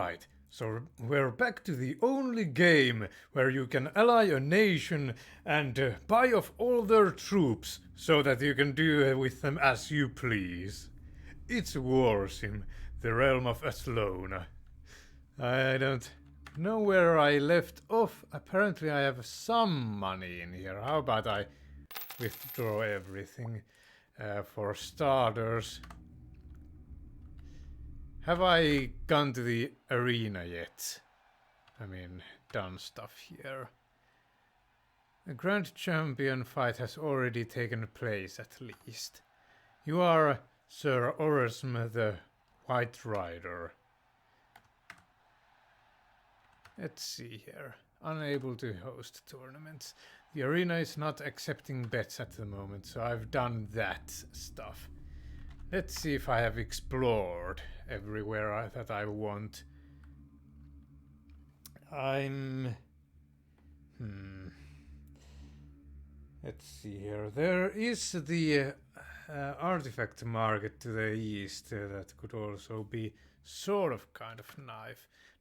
Right, so we're back to the only game where you can ally a nation and buy off all their troops so that you can do with them as you please. It's Warsim, the Realm of Aslona. I don't know where I left off. Apparently I have some money in here. How about I withdraw everything? For starters, have I gone to the arena yet? I mean, done stuff here. The Grand Champion fight has already taken place, at least. You are Sir Warsim the White Rider. Let's see here. Unable to host tournaments. The arena is not accepting bets at the moment, so I've done that stuff. Let's see if I have explored everywhere that I want. Let's see here. There is the artifact market to the east that could also be sort of kind of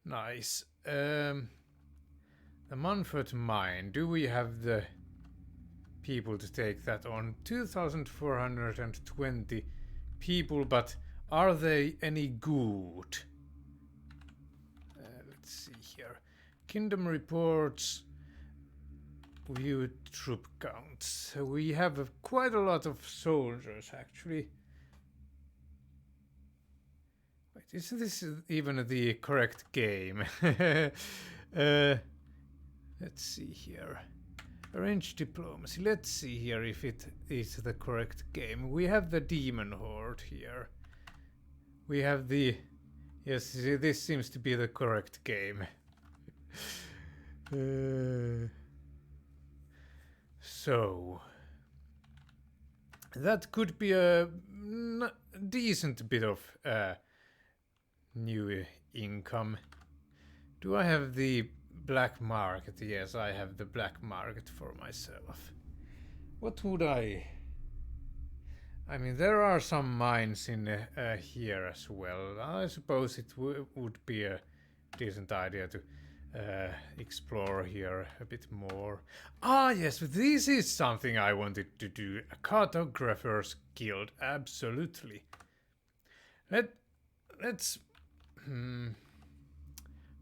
nice. The Munford Mine. Do we have the people to take that on? 2,420 people, but are they any good? Let's see here. Kingdom reports. View troop counts. We have quite a lot of soldiers, actually. Wait, isn't this even the correct game? Let's see here. Arrange diplomacy. Let's see here if it is the correct game. We have the demon horde here. We have the... Yes, this seems to be the correct game. So... That could be a decent bit of new income. Do I have the black market? Yes, I have the black market for myself. What would I mean, there are some mines in here as well. I suppose it would be a decent idea to explore here a bit more. Ah, yes, this is something I wanted to do. A cartographer's guild, absolutely. Let's...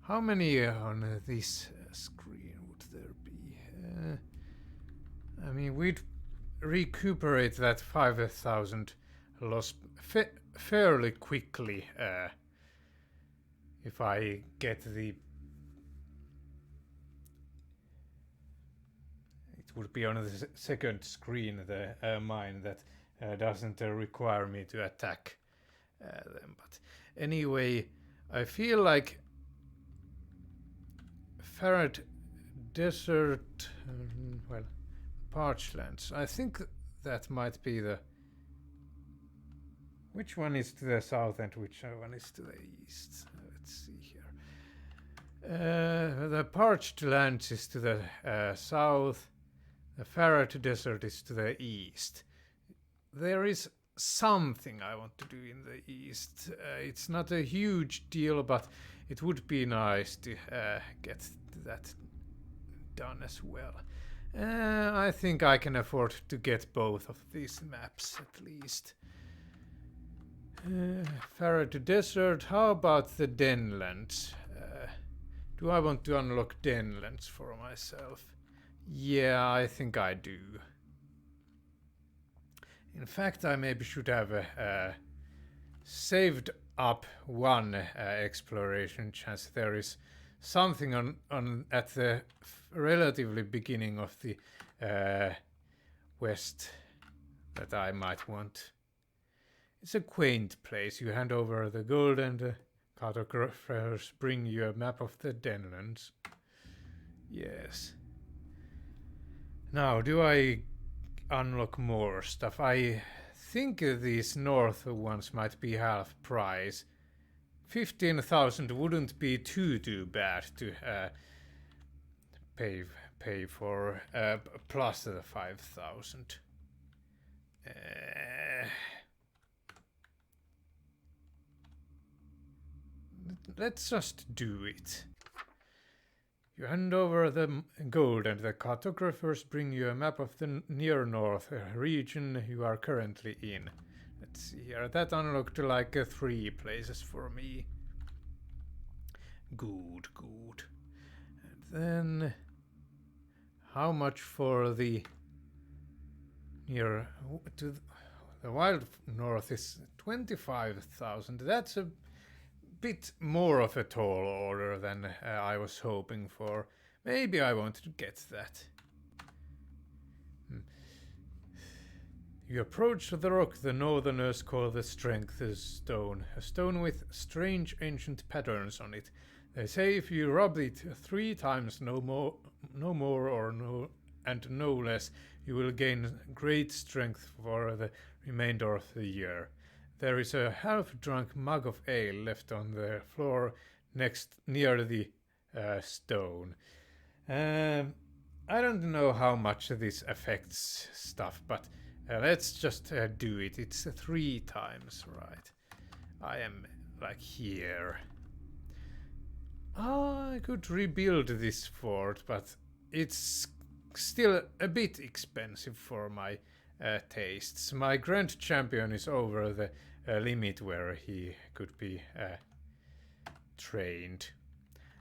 How many on this screen would there be? I mean, we'd recuperate that 5,000 loss fairly quickly if I get the... It would be on the second screen, the mine that doesn't require me to attack them. But anyway, I feel like Farad Desert, well, parched lands. I think that might be the... Which one is to the south and which one is to the east? Let's see here. The parched lands is to the south. The Farad Desert is to the east. There is something I want to do in the east. It's not a huge deal, but it would be nice to get that done as well. I think I can afford to get both of these maps at least. Farad Desert. How about the Denlands? Do I want to unlock Denlands for myself? Yeah, I think I do. In fact, I maybe should have saved up one exploration chance. There is something on at the relatively beginning of the west that I might want. It's a quaint place. You hand over the gold and the cartographers bring you a map of the Denlands. Yes. Now, do I unlock more stuff? I think these north ones might be half price. 15,000 wouldn't be too bad to pay for plus the 5,000. let's just do it. You hand over the gold and the cartographers bring you a map of the near north region you are currently in. Let's see here. That unlocked like 3 places for me. Good, good. And then how much for the near to the wild north is 25,000. That's a bit more of a tall order than I was hoping for. Maybe I want to get that. You approach the rock the northerners call the Strength Stone, a stone with strange ancient patterns on it. They say if you rub it 3 times no more or no less, you will gain great strength for the remainder of the year. There is a half-drunk mug of ale left on the floor near the stone. I don't know how much this affects stuff, but let's just do it. It's 3 times, right? I am like here. I could rebuild this fort, but it's still a bit expensive for my tastes. My Grand Champion is over the limit where he could be trained.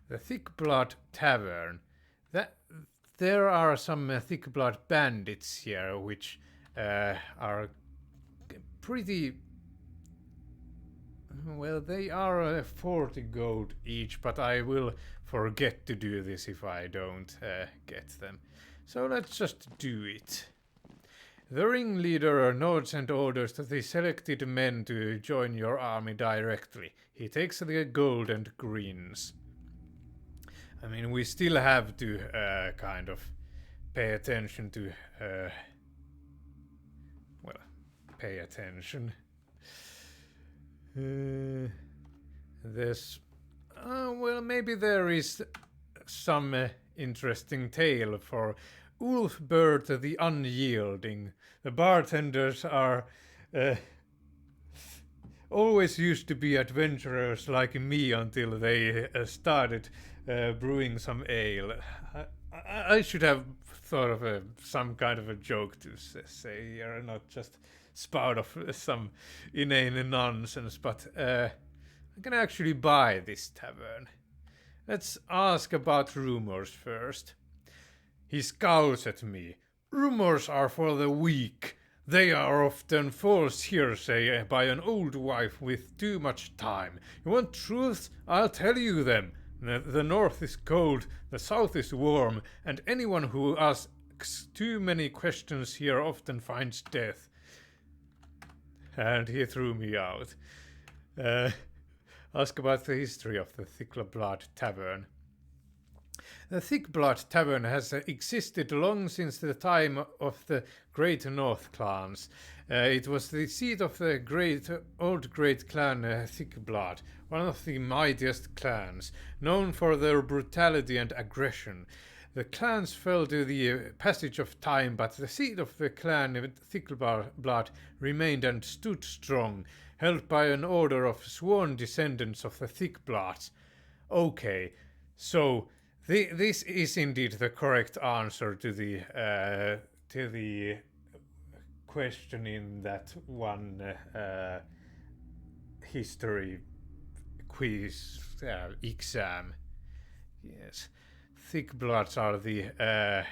The Thick Blood Tavern. There are some Thick Blood bandits here, which are pretty... Well, they are 40 gold each, but I will forget to do this if I don't get them. So let's just do it. The ringleader nods and orders the selected men to join your army directly. He takes the gold and grins. I mean, we still have to kind of pay attention to... well, pay attention. There's... well, maybe there is some interesting tale for Ulfbert the Unyielding. The bartenders are always used to be adventurers like me until they started brewing some ale. I should have thought of some kind of a joke to say here, not just spout off some inane nonsense, but I can actually buy this tavern. Let's ask about rumors first. He scowls at me. Rumors are for the weak. They are often false hearsay by an old wife with too much time. You want truths? I'll tell you them. The north is cold, the south is warm, and anyone who asks too many questions here often finds death. And he threw me out. Ask about the history of the Thick Blood Tavern. The Thick Blood Tavern has existed long since the time of the Great North clans. It was the seat of the old great clan Thick Blood, one of the mightiest clans, known for their brutality and aggression. The clans fell to the passage of time, but the seat of the clan Thick Blood remained and stood strong, held by an order of sworn descendants of the Thick Bloods. Okay, so this is indeed the correct answer to the question in that one history quiz exam. Yes, Thick Bloods are the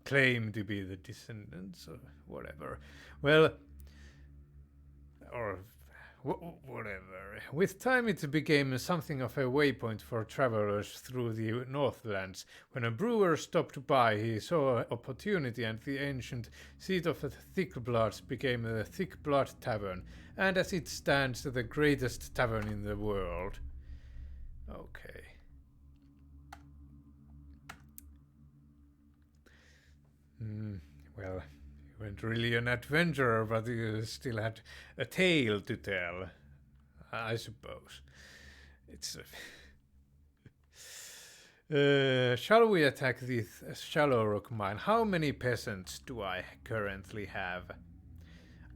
claim to be the descendants or whatever. Well, or whatever. With time it became something of a waypoint for travelers through the Northlands. When a brewer stopped by, he saw opportunity, and the ancient seat of the Thick Bloods became the Thick Blood Tavern, and as it stands, the greatest tavern in the world. Okay. Well, you weren't really an adventurer, but you still had a tale to tell, I suppose. It's... shall we attack this shallow rock mine? How many peasants do I currently have?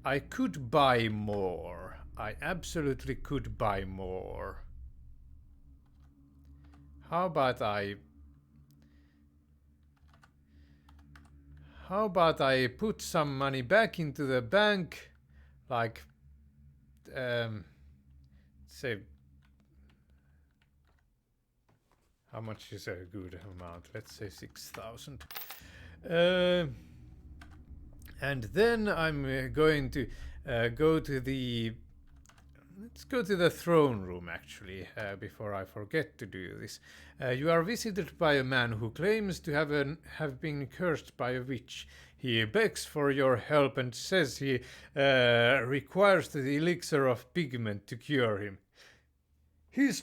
I could buy more. I absolutely could buy more. How about I put some money back into the bank, like say, how much is a good amount? Let's say 6,000. And then I'm going to go to the. Let's go to the throne room, actually, before I forget to do this. You are visited by a man who claims to have been cursed by a witch. He begs for your help and says he requires the elixir of pigment to cure him. He's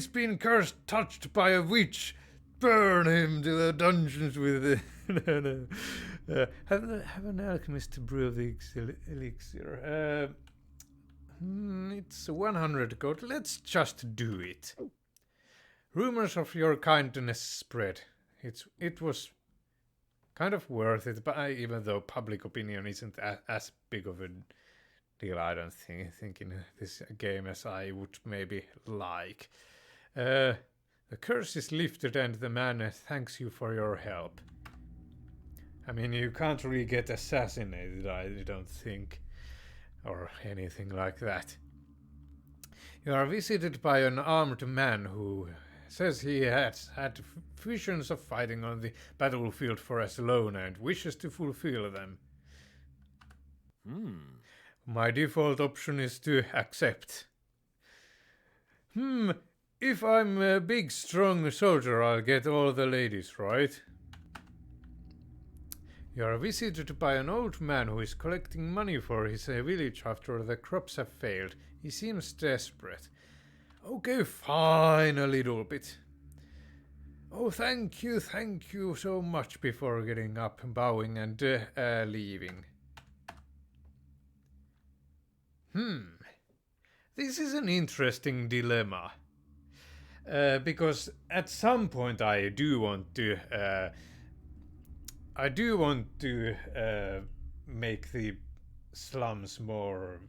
been cursed, touched by a witch. Burn him to the dungeons with no. Have an alchemist brew the elixir. It's 100 gold. Let's just do it. Rumors of your kindness spread. It was kind of worth it, but even though public opinion isn't as big of a deal, I don't think in this game as I would maybe like. The curse is lifted and the man thanks you for your help. I mean, you can't really get assassinated, I don't think, or anything like that. You are visited by an armed man who says he has had visions of fighting on the battlefield for Aslona and wishes to fulfill them. My default option is to accept. If I'm a big, strong soldier, I'll get all the ladies, right? You are visited by an old man who is collecting money for his village after the crops have failed. He seems desperate. Okay, fine, a little bit. Oh, thank you so much, before getting up, bowing and leaving. This is an interesting dilemma. Because at some point I do want to make the slums more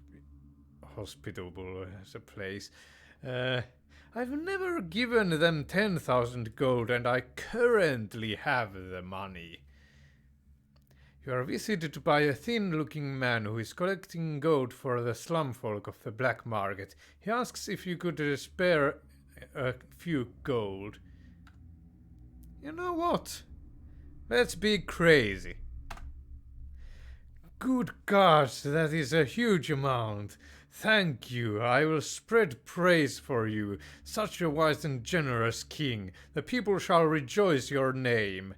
hospitable as a place. I've never given them 10,000 gold and I currently have the money. You are visited by a thin-looking man who is collecting gold for the slum folk of the black market. He asks if you could spare a few gold. You know what? Let's be crazy. Good gosh, that is a huge amount. Thank you. I will spread praise for you. Such a wise and generous king. The people shall rejoice your name.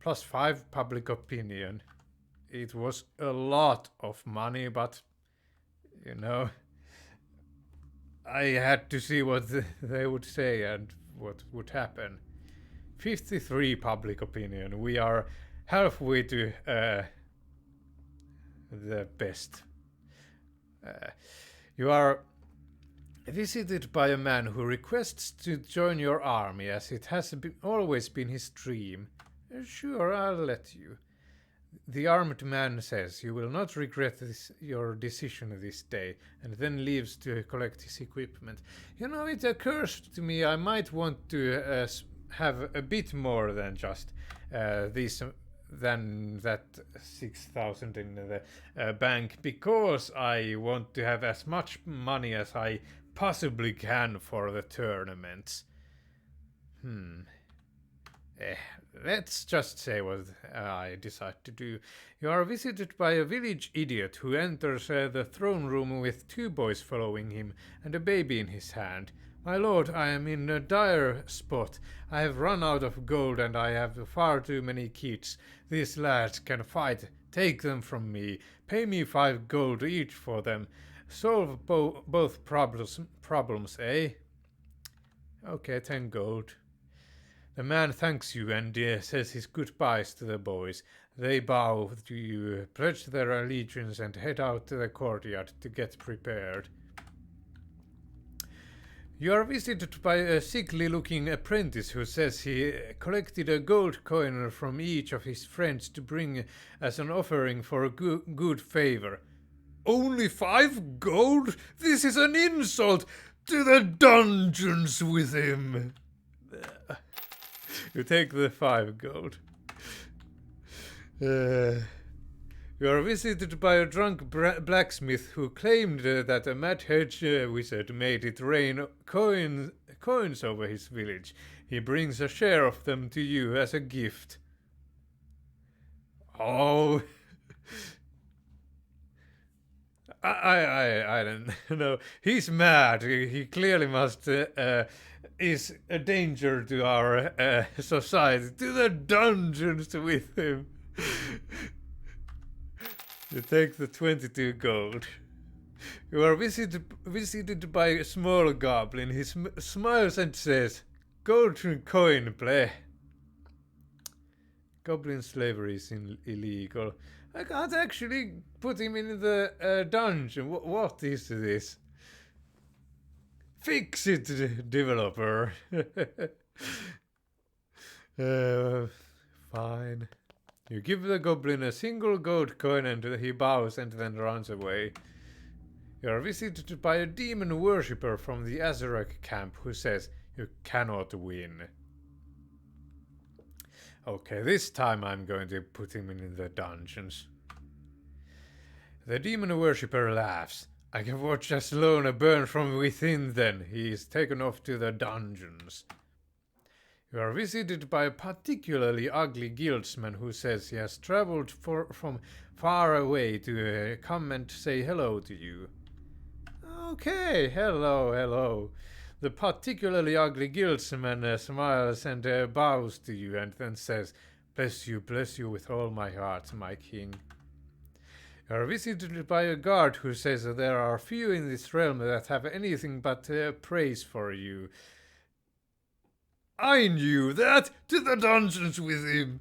+5 public opinion. It was a lot of money, but, you know, I had to see what they would say and what would happen. 53 public opinion. We are halfway to the best. You are visited by a man who requests to join your army, as it has always been his dream. Sure, I'll let you. The armed man says you will not regret your decision this day, and then leaves to collect his equipment. You know, it occurs to me I might want to have a bit more than just than that 6,000 in the bank, because I want to have as much money as I possibly can for the tournaments. Let's just say what I decide to do. You are visited by a village idiot who enters the throne room with 2 boys following him and a baby in his hand. My lord, I am in a dire spot. I have run out of gold and I have far too many kids. These lads can fight. Take them from me. Pay me 5 gold each for them. Solve both problems, eh? Okay, 10 gold. The man thanks you and says his goodbyes to the boys. They bow to you, pledge their allegiance and head out to the courtyard to get prepared. You are visited by a sickly-looking apprentice who says he collected a gold coin from each of his friends to bring as an offering for a good favor. Only 5 gold? This is an insult! To the dungeons with him! You take the 5 gold. You are visited by a drunk blacksmith who claimed that a mad hedge wizard made it rain coins over his village. He brings a share of them to you as a gift. Oh, I don't know. He's mad. He clearly must is a danger to our society. To the dungeons with him. You take the 22 gold. You are visited by a small goblin. He smiles and says, "Golden coin, play." Goblin slavery is illegal. I can't actually put him in the dungeon. What is this? Fix it, developer. Fine. You give the goblin a single gold coin and he bows and then runs away. You are visited by a demon worshipper from the Azurek camp who says, "You cannot win." Okay, this time I'm going to put him in the dungeons. The demon worshipper laughs. "I can watch Aslona burn from within then. He is taken off to the dungeons." You are visited by a particularly ugly guildsman who says he has traveled from far away to come and say hello to you. Okay, hello. The particularly ugly guildsman smiles and bows to you and then says, bless you with all my heart, my king." You are visited by a guard who says that there are few in this realm that have anything but praise for you. I knew that! To the dungeons with him!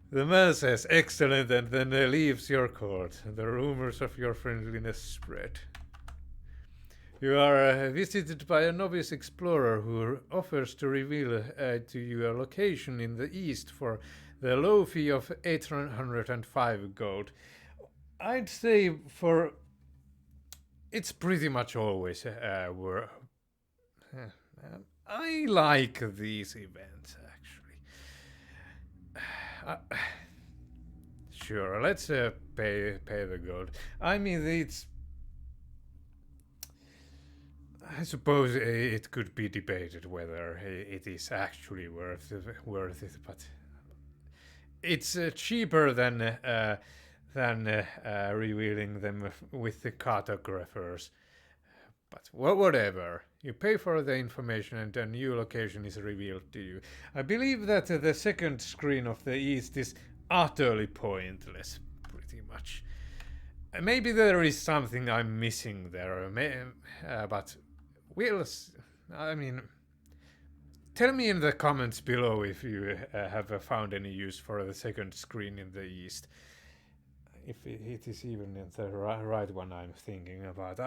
The man says, excellent, and then leaves your court. The rumors of your friendliness spread. You are visited by a novice explorer who offers to reveal to you a location in the east for the low fee of 805 gold. I'd say for... It's pretty much always I like these events, actually. Sure, let's pay the gold. I mean, it's... I suppose it could be debated whether it is actually worth it, but it's cheaper than revealing them with the cartographers. But whatever. You pay for the information and a new location is revealed to you. I believe that the second screen of the east is utterly pointless, pretty much. Maybe there is something I'm missing there, but I mean, tell me in the comments below if you have found any use for the second screen in the east. If it is even the right one I'm thinking about.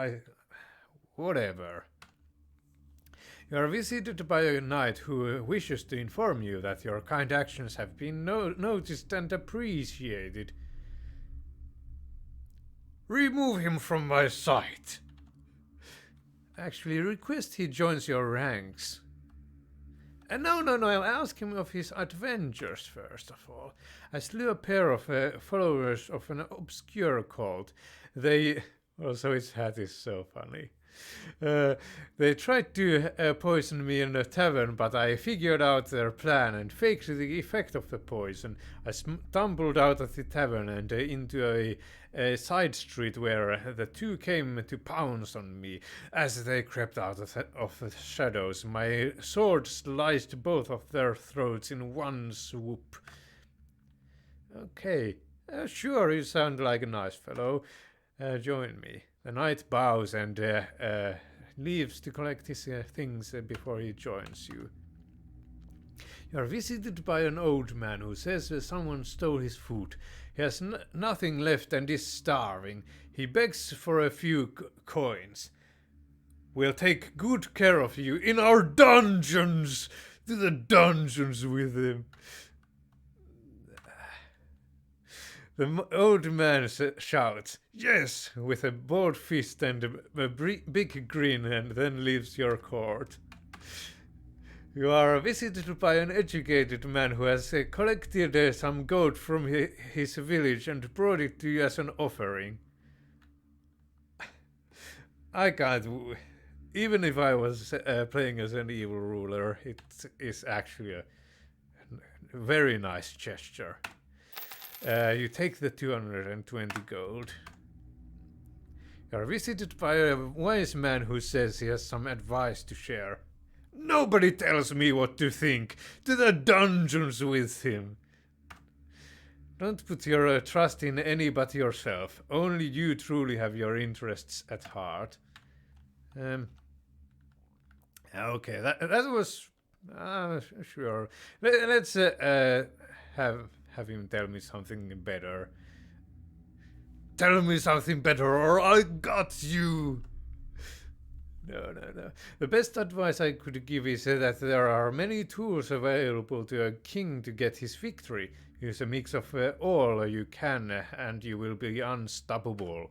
Whatever. You are visited by a knight who wishes to inform you that your kind actions have been noticed and appreciated. Remove him from my sight. Actually, request he joins your ranks. No, I'll ask him of his adventures first of all. I slew a pair of followers of an obscure cult. Also his hat is so funny. They tried to poison me in a tavern, but I figured out their plan and faked the effect of the poison. I stumbled out of the tavern and into a side street where the two came to pounce on me. As they crept out of the shadows, my sword sliced both of their throats in one swoop. Okay, sure, you sound like a nice fellow. Join me. The knight bows and leaves to collect his things before he joins you. You are visited by an old man who says someone stole his food. He has nothing left and is starving. He begs for a few coins. We'll take good care of you in our dungeons! To the dungeons with him! The old man shouts, yes, with a bald fist and a big grin, and then leaves your court. You are visited by an educated man who has collected some gold from his village and brought it to you as an offering. I can't. Even if I was playing as an evil ruler, it is actually a very nice gesture. You take the 220 gold. You are visited by a wise man who says he has some advice to share. Nobody tells me what to think. To the dungeons with him. Don't put your trust in any but yourself. Only you truly have your interests at heart. Okay, that was sure. Let's have him tell me something better. Tell me something better, or I got you. No. The best advice I could give is that there are many tools available to a king to get his victory. Use a mix of all you can, and you will be unstoppable.